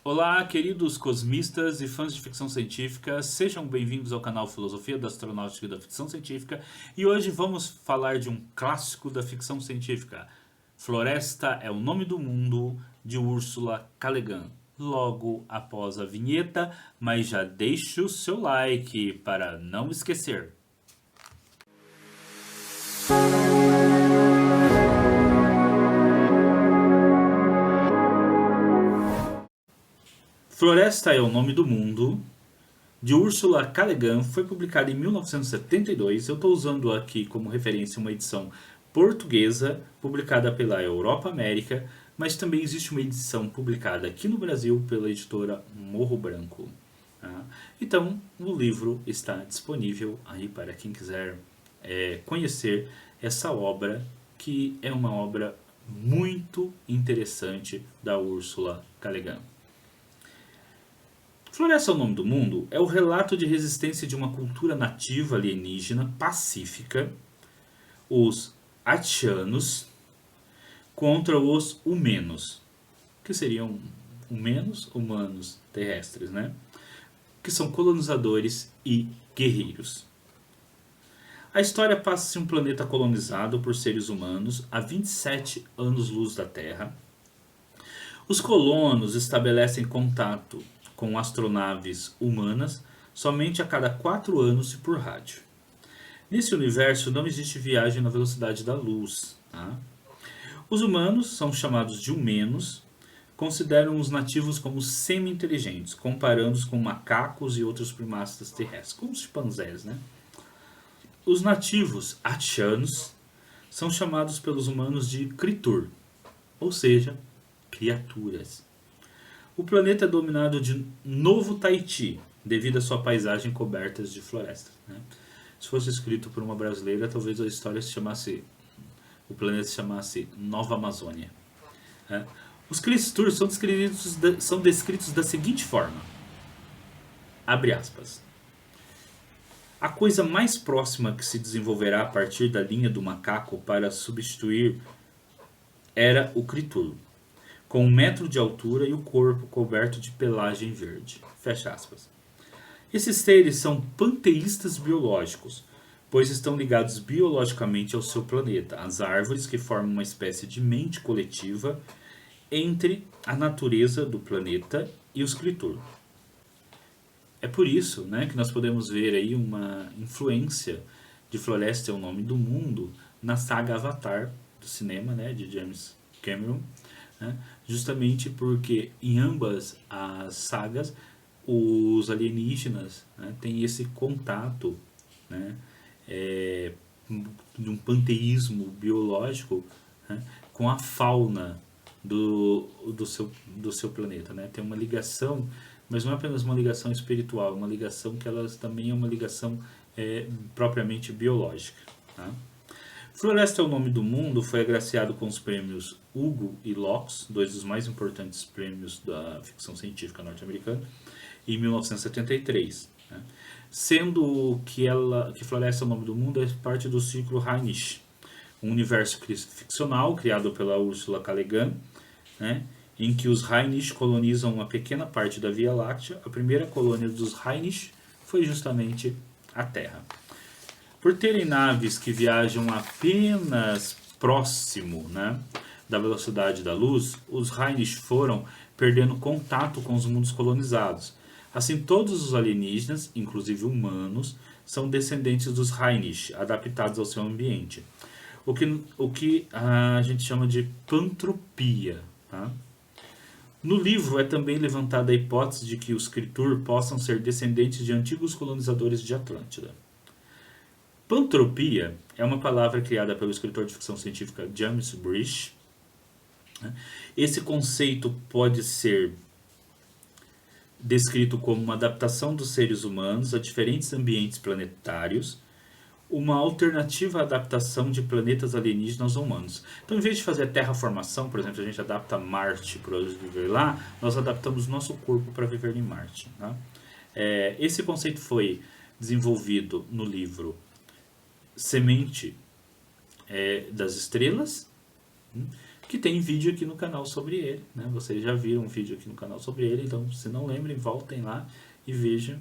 Olá, queridos cosmistas e fãs de ficção científica, sejam bem-vindos ao canal Filosofia da Astronáutica e da Ficção Científica e hoje vamos falar de um clássico da ficção científica. Floresta é o Nome do Mundo, de Ursula K. Le Guin. Logo após a vinheta, mas já deixe o seu like para não esquecer. Floresta é o Nome do Mundo, de Ursula K. Le Guin, foi publicada em 1972. Eu estou usando aqui como referência uma edição portuguesa, publicada pela Europa América, mas também existe uma edição publicada aqui no Brasil pela editora Morro Branco. Tá? Então, o livro está disponível aí para quem quiser conhecer essa obra, que é uma obra muito interessante da Ursula K. Le Guin. Floresta é o Nome do Mundo é o relato de resistência de uma cultura nativa alienígena pacífica, os Atianos, contra os Humanos, que seriam humanos terrestres, né? Que são colonizadores e guerreiros. A história passa-se em um planeta colonizado por seres humanos a 27 anos-luz da Terra. Os colonos estabelecem contato com astronaves humanas somente a cada 4 anos e por rádio. Nesse universo não existe viagem na velocidade da luz. Tá? Os humanos são chamados de humanos, consideram os nativos como semi-inteligentes, comparando-os com macacos e outros primatas terrestres, como os chimpanzés. Né? Os nativos atianos são chamados pelos humanos de Kritur, ou seja, criaturas. O planeta é dominado de Novo Tahiti, devido à sua paisagem coberta de florestas. Né? Se fosse escrito por uma brasileira, talvez a história se chamasse, o planeta se chamasse Nova Amazônia. Né? Os Kristurs são descritos da seguinte forma, abre aspas, a coisa mais próxima que se desenvolverá a partir da linha do macaco para substituir era o Kritur, com 1 metro de altura e o corpo coberto de pelagem verde. Fecha aspas. Esses seres são panteístas biológicos, pois estão ligados biologicamente ao seu planeta, às árvores que formam uma espécie de mente coletiva entre a natureza do planeta e os Kritur. É por isso, né, que nós podemos ver aí uma influência de Floresta é o Nome do Mundo na saga Avatar do cinema, né, de James Cameron, né, justamente porque em ambas as sagas os alienígenas, né, têm esse contato, né, de um panteísmo biológico, né, com a fauna do seu planeta. Né? Tem uma ligação, mas não é apenas uma ligação espiritual, é uma ligação que ela também é uma ligação propriamente biológica. Tá? Floresta é o Nome do Mundo foi agraciado com os prêmios Hugo e Lux, dois dos mais importantes prêmios da ficção científica norte-americana, em 1973. Né? Sendo que Floresta é o Nome do Mundo é parte do ciclo Heinrich, um universo ficcional criado pela Ursula K. Le Guin, né? Em que os Heinrich colonizam uma pequena parte da Via Láctea. A primeira colônia dos Heinrich foi justamente a Terra. Por terem naves que viajam apenas próximo, né, da velocidade da luz, os Heinrich foram perdendo contato com os mundos colonizados. Assim, todos os alienígenas, inclusive humanos, são descendentes dos Heinrich, adaptados ao seu ambiente. O que a gente chama de pantropia. Tá? No livro é também levantada a hipótese de que os Kritur possam ser descendentes de antigos colonizadores de Atlântida. Pantropia é uma palavra criada pelo escritor de ficção científica James Brish. Esse conceito pode ser descrito como uma adaptação dos seres humanos a diferentes ambientes planetários, uma alternativa à adaptação de planetas alienígenas aos humanos. Então, em vez de fazer a terraformação, por exemplo, a gente adapta Marte para viver lá, nós adaptamos nosso corpo para viver em Marte. Tá? Esse conceito foi desenvolvido no livro Semente das Estrelas, que tem vídeo aqui no canal sobre ele, né? Vocês já viram um vídeo aqui no canal sobre ele, então se não lembrem, voltem lá e vejam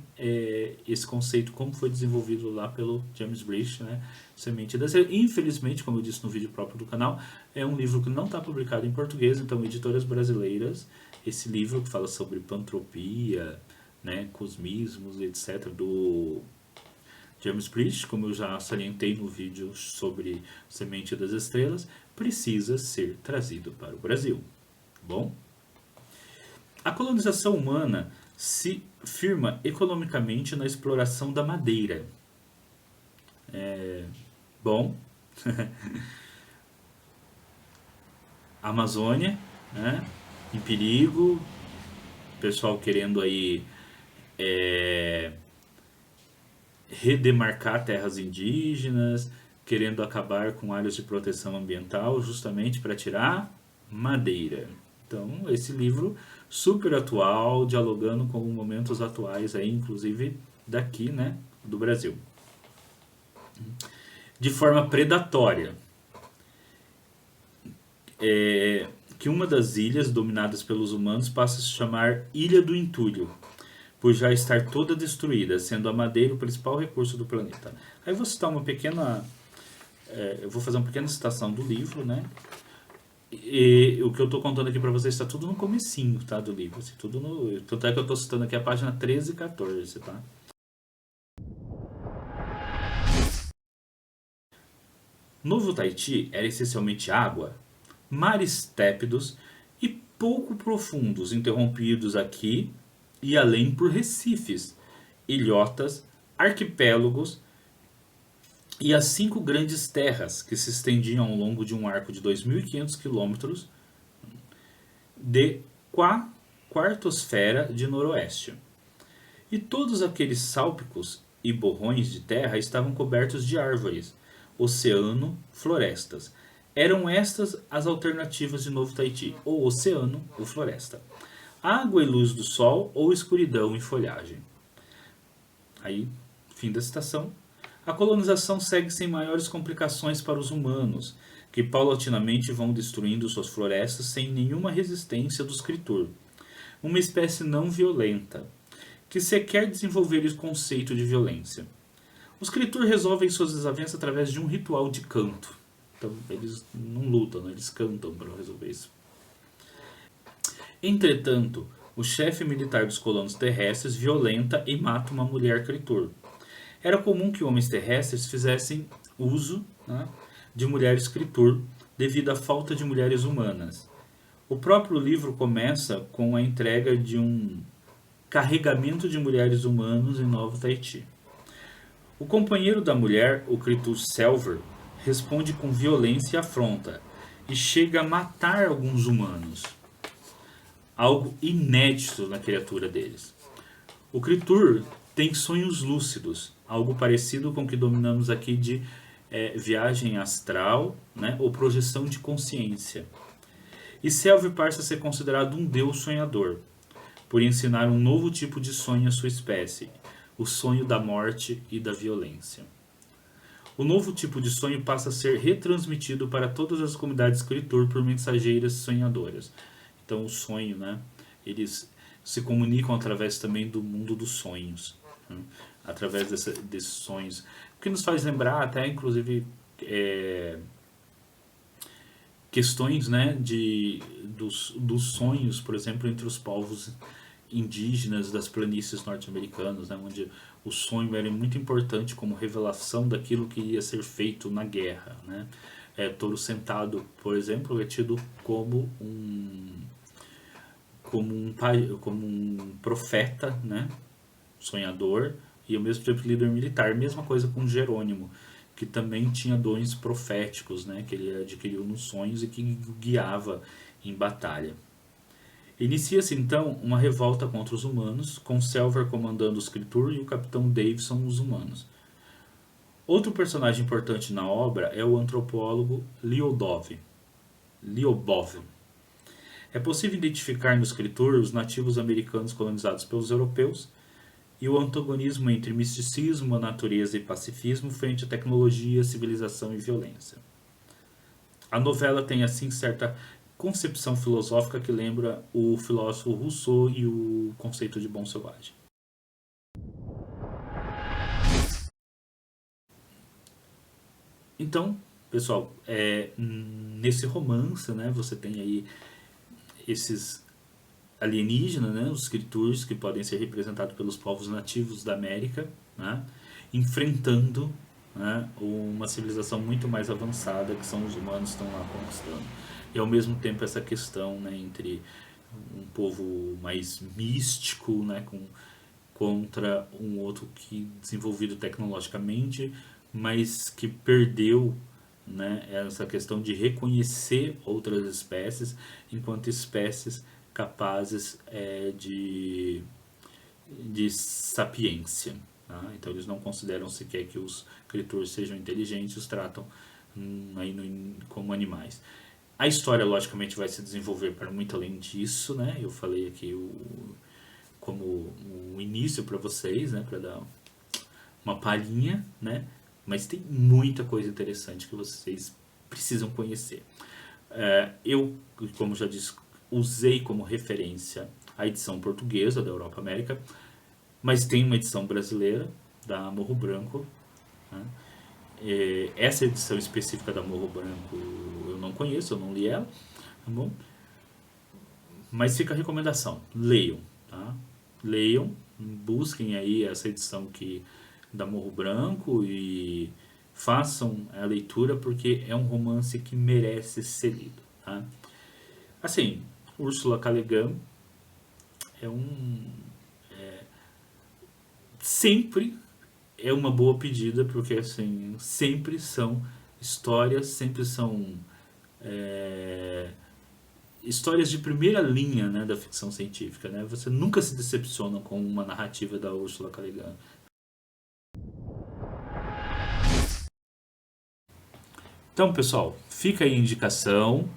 esse conceito, como foi desenvolvido lá pelo James Bridge, né? Semente das Estrelas. Infelizmente, como eu disse no vídeo próprio do canal, é um livro que não está publicado em português, então editoras brasileiras, esse livro que fala sobre pantropia, né, cosmismos, etc., do James Bridge, como eu já salientei no vídeo sobre Semente das Estrelas, precisa ser trazido para o Brasil. Bom, a colonização humana se firma economicamente na exploração da madeira. Bom, Amazônia, né, em perigo, pessoal querendo aí redemarcar terras indígenas, querendo acabar com áreas de proteção ambiental, justamente para tirar madeira. Então, esse livro super atual, dialogando com momentos atuais aí, inclusive daqui, né, do Brasil. De forma predatória. Que uma das ilhas dominadas pelos humanos passa a se chamar Ilha do Entulho, por já estar toda destruída, sendo a madeira o principal recurso do planeta. Aí eu vou citar uma pequena... eu vou fazer uma pequena citação do livro, né? E o que eu estou contando aqui para vocês está tudo no comecinho, tá, do livro. Assim, tudo no... Tanto é que eu estou citando aqui a página 13 e 14, tá? Novo Tahiti era essencialmente água, mares tépidos e pouco profundos, interrompidos aqui e além por recifes, ilhotas, arquipélagos e as 5 grandes terras que se estendiam ao longo de um arco de 2.500 km de quartosfera de noroeste. E todos aqueles sálpicos e borrões de terra estavam cobertos de árvores, oceano, florestas. Eram estas as alternativas de Novo Tahiti, ou oceano ou floresta. Água e luz do sol ou escuridão e folhagem. Aí, fim da citação. A colonização segue sem maiores complicações para os humanos, que paulatinamente vão destruindo suas florestas sem nenhuma resistência do escritor. Uma espécie não violenta, que sequer desenvolver o conceito de violência. Os Kritur resolvem suas desavenças através de um ritual de canto. Então, eles não lutam, né? Eles cantam para resolver isso. Entretanto, o chefe militar dos colonos terrestres violenta e mata uma mulher Kritur. Era comum que homens terrestres fizessem uso, né, de mulheres Kritur devido à falta de mulheres humanas. O próprio livro começa com a entrega de um carregamento de mulheres humanos em Novo Tahiti. O companheiro da mulher, o Kritur Selver, responde com violência e afronta, e chega a matar alguns humanos. Algo inédito na criatura deles. O Kritur tem sonhos lúcidos, algo parecido com o que dominamos aqui de viagem astral, né, ou projeção de consciência. E Selver passa a ser considerado um deus sonhador, por ensinar um novo tipo de sonho à sua espécie, o sonho da morte e da violência. O novo tipo de sonho passa a ser retransmitido para todas as comunidades Kritur por mensageiras sonhadoras. Então o sonho, né, eles se comunicam através também do mundo dos sonhos, né, através desses sonhos, o que nos faz lembrar até inclusive questões, né, dos sonhos, por exemplo, entre os povos indígenas das planícies norte-americanas, né, onde o sonho era muito importante como revelação daquilo que ia ser feito na guerra, né. Touro Sentado, por exemplo, é tido como um profeta, né, sonhador, e ao mesmo tempo líder militar. Mesma coisa com Jerônimo, que também tinha dons proféticos, né, que ele adquiriu nos sonhos e que guiava em batalha. Inicia-se então uma revolta contra os humanos, com Selver comandando os Kritur e o capitão Davison os humanos. Outro personagem importante na obra é o antropólogo Lyubov. É possível identificar nos Kritur os nativos americanos colonizados pelos europeus e o antagonismo entre misticismo, natureza e pacifismo frente à tecnologia, civilização e violência. A novela tem assim certa concepção filosófica que lembra o filósofo Rousseau e o conceito de bom selvagem. Então, pessoal, nesse romance, né, você tem aí esses alienígenas, né, os escritores que podem ser representados pelos povos nativos da América, né, enfrentando, né, uma civilização muito mais avançada que são os humanos que estão lá conquistando. E ao mesmo tempo essa questão, né, entre um povo mais místico, né, contra um outro que desenvolvido tecnologicamente, mas que perdeu, né, essa questão de reconhecer outras espécies enquanto espécies capazes de sapiência. Tá? Então eles não consideram sequer que os criaturas sejam inteligentes, os tratam como animais. A história, logicamente, vai se desenvolver para muito além disso, né? Eu falei aqui como o início para vocês, né? Para dar uma palhinha, né? Mas tem muita coisa interessante que vocês precisam conhecer. Eu, como já disse, usei como referência a edição portuguesa da Europa América, mas tem uma edição brasileira da Morro Branco, né? Essa edição específica da Morro Branco eu não conheço, eu não li ela, tá bom? Mas fica a recomendação, leiam, tá? Leiam, busquem aí essa edição da Morro Branco e façam a leitura, porque é um romance que merece ser lido, tá? Assim, Ursula K. Le Guin sempre é uma boa pedida, porque assim, sempre são histórias, sempre são histórias de primeira linha, né, da ficção científica, né? Você nunca se decepciona com uma narrativa da Ursula K. Le Guin. Então, pessoal, fica aí a indicação.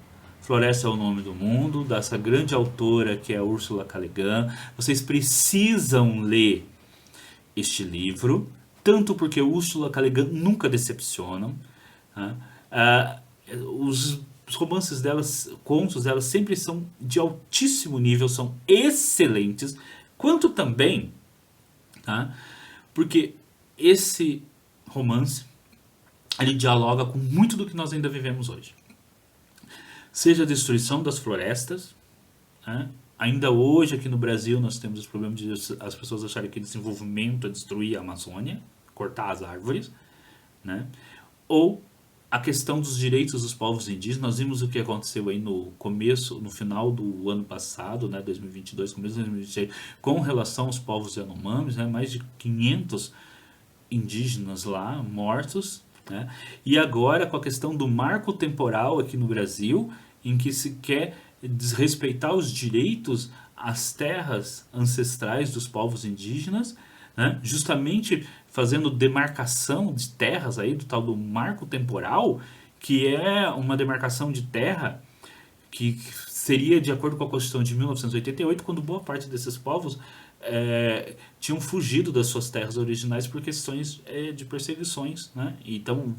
Floresta é o Nome do Mundo, dessa grande autora que é a Ursula K. Le Guin. Vocês precisam ler este livro, tanto porque Ursula K. Le Guin nunca decepcionam. Tá? Os romances delas, contos delas sempre são de altíssimo nível, são excelentes, quanto também, tá? Porque esse romance ele dialoga com muito do que nós ainda vivemos hoje. Seja a destruição das florestas, né? Ainda hoje aqui no Brasil nós temos os problemas de as pessoas acharem que desenvolvimento é destruir a Amazônia, cortar as árvores, né? Ou a questão dos direitos dos povos indígenas. Nós vimos o que aconteceu aí no final do ano passado, né, 2022, começo de 2023, com relação aos povos Yanomamis, né, mais de 500 indígenas lá mortos, né? E agora com a questão do marco temporal aqui no Brasil, em que se quer desrespeitar os direitos às terras ancestrais dos povos indígenas, né? Justamente fazendo demarcação de terras aí, do tal do marco temporal, que é uma demarcação de terra que seria de acordo com a Constituição de 1988, quando boa parte desses povos tinham fugido das suas terras originais por questões de perseguições, né? Então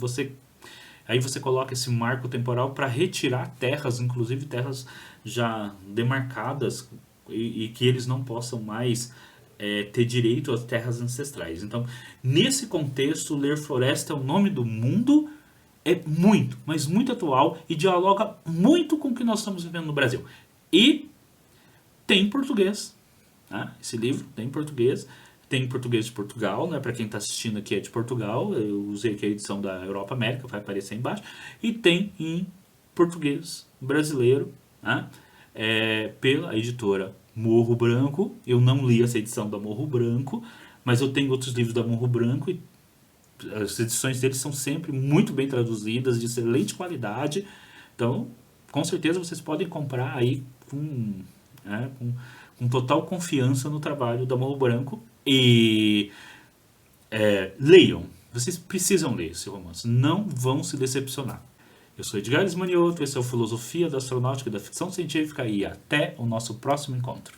aí você coloca esse marco temporal para retirar terras, inclusive terras já demarcadas, e que eles não possam mais ter direito às terras ancestrais. Então, nesse contexto, ler Floresta é o Nome do Mundo é muito, mas muito atual e dialoga muito com o que nós estamos vivendo no Brasil. E tem português, né? Esse livro tem português de Portugal, né? Para quem está assistindo aqui é de Portugal, eu usei aqui a edição da Europa América, vai aparecer embaixo, e tem em português brasileiro, né? Pela editora Morro Branco. Eu não li essa edição da Morro Branco, mas eu tenho outros livros da Morro Branco e as edições deles são sempre muito bem traduzidas, de excelente qualidade. Então, com certeza vocês podem comprar aí com total confiança no trabalho da Morro Branco. E leiam, vocês precisam ler esse romance, não vão se decepcionar. Eu sou Edgar Manioto, esse é o Filosofia da Astronáutica e da Ficção Científica, e até o nosso próximo encontro.